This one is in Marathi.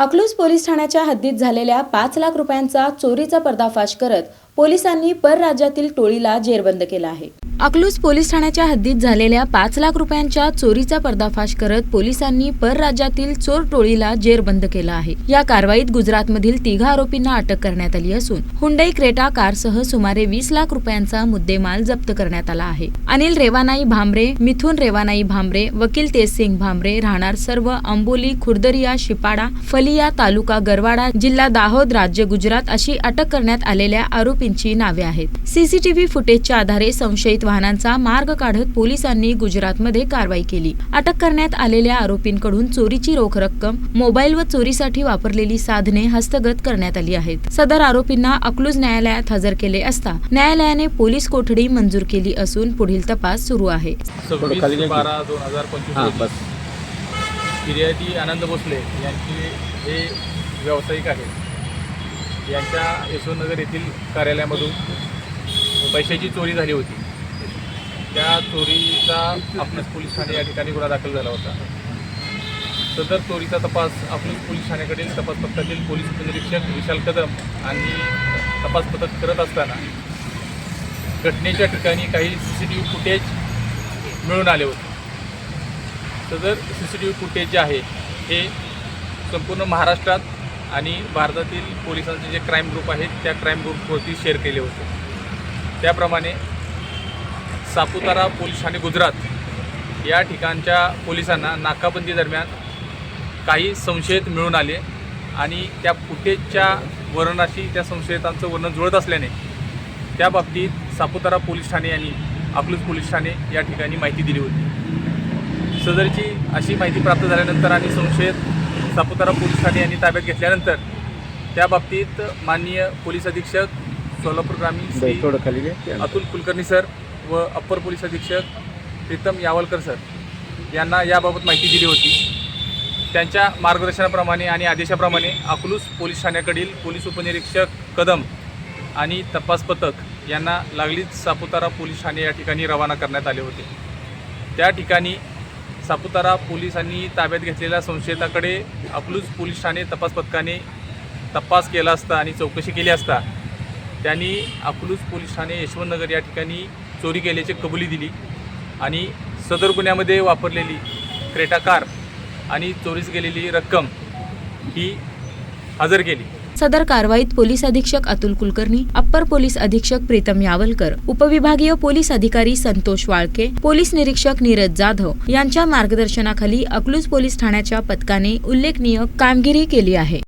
अकलूज पोलीस ठाण्याच्या हद्दीत झालेल्या 5 लाख रुपयांचा चोरीचा पर्दाफाश करत पोलिसांनी परराज्यातील टोळीला जेरबंद केला आहे। अकलूज पोलीस ठाण्याच्या हद्दीत झालेल्या 5 लाख रुपयांच्या चोरीचा पर्दाफाश करत पोलिसांनी परराज्यातील चोर टोळीला जेरबंद केला आहे। या कारवाईत गुजरातमधील 3 आरोपींना अटक करण्यात आली असून हुंडई क्रेटा कारसह सुमारे 20 लाख रुपयांचा मुद्देमाल जप्त करण्यात आला आहे। अनिल रेवानाई भामरे, मिथुन रेवानाई भामरे, वकील तेजसिंग भामरे राहणार सर्व अंबोली, खुर्दरिया, शिपाडा, फलिया, तालुका गरवाडा, जिल्हा दाहोद, राज्य गुजरात अशी अटक करण्यात आलेल्या आरोपींची नावे आहेत। सीसीटीव्ही फुटेजच्या आधारे संशयित वाहनांचा मार्ग काढत पोलिसांनी गुजरातमध्ये कारवाई केली। अटक करण्यात आलेल्या आरोपींकडून चोरीची रोख रक्कम, मोबाईल व चोरीसाठी वापरलेली साधने हस्तगत करण्यात आली आहेत। सदर आरोपींना अकलूज न्यायालयात हजर केले असता न्यायालयाने पोलीस कोठडी मंजूर केली असून पुढील तपास सुरू आहे। 26/12/2025 फिर्यादी आनंद भोसले यांचे हे व्यावसायिक आहेत। यांच्या यशवंतनगर येथील कार्यालयामधून पैशाची चोरी झाली होती। त्या चोरीचा अकलूज पोलीस ठाणे या ठिकाणी गुन्हा दाखल झाला होता। सदर चोरीचा तपास अकलूज पोलीस ठाण्याकडील तपास पथकातील पोलीस उपनिरीक्षक विशाल कदम आणि तपास पथक करत असताना घटनेच्या ठिकाणी काही सीसीटीव्ही फुटेज मिळून आले होते। सदर सीसीटीव्ही फुटेज जे आहे हे संपूर्ण महाराष्ट्रात आणि भारतातील पोलिसांचे जे क्राईम ग्रुप आहेत त्या क्राईम ग्रुपवरती शेअर केले होते। त्याप्रमाणे सापुतारा पोलीस ठाणे गुजरात या ठिकाणच्या पोलिसांना नाकाबंदी दरम्यान काही संशयित मिळून आले आणि त्या फुटेजच्या वर्णनाशी त्या संशयितांचं वर्णन जुळत असल्याने त्या बाबतीत सापुतारा पोलीस ठाणे यांनी अकलूज पोलीस ठाणे या ठिकाणी माहिती दिली होती। सदरची अशी माहिती प्राप्त झाल्यानंतर आणि संशयित सापुतारा पोलीस ठाणे यांनी ताब्यात घेतल्यानंतर त्या बाबतीत माननीय पोलीस अधीक्षक सोलापूर ग्रामीण श्री अतुल कुलकर्णी सर व अप्पर पोलीस अधीक्षक प्रीतम यावलकर सर यांना याबाबत माहिती दिली होती। त्यांच्या मार्गदर्शनाप्रमाणे आणि आदेशाप्रमाणे अकलूज पोलीस ठाण्याकडील पोलीस उपनिरीक्षक कदम आणि तपास पथक यांना लागलीच सापुतारा पोलीस ठाणे या ठिकाणी रवाना करण्यात आले होते। त्या ठिकाणी सापुतारा पोलिसांनी ताब्यात घेतलेल्या संशयिताकडे अकलूज पोलीस ठाणे तपास पथकाने तपास केला असता आणि चौकशी केली असता त्यांनी अकलूज पोलीस ठाणे यशवंतनगर या ठिकाणी चोरी केल्याची कबुली दिली आणि सदर गुन्ह्यामध्ये वापरलेली क्रेटा कार आणि चोरीस गेलेली रक्कम ही हजर केली। सदर कारवाईत पोलीस अधीक्षक अतुल कुलकर्णी, अप्पर पोलीस अधीक्षक प्रीतम यावलकर, उपविभागीय पोलीस अधिकारी संतोष वाळके, पोलीस निरीक्षक नीरज जाधव यांच्या मार्गदर्शनाखाली अकलूज पोलीस ठाण्याच्या पथकाने उल्लेखनीय कामगिरी केली आहे।